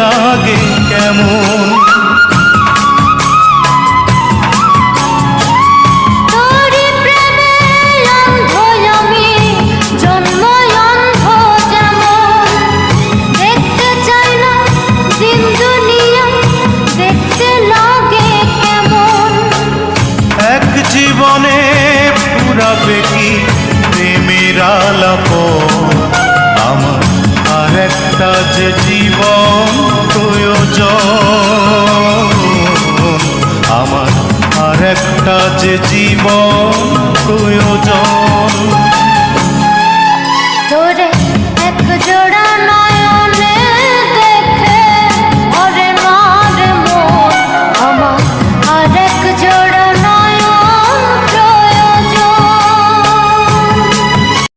লাগে কেমন। জীবনে পুরাবে কি প্রেমের আলাপন, আমার আর একটা যে জীবন প্রয়োজন, আমার আর একটা যে জীবন প্রয়োজন। তোরে এক জোড়া নয়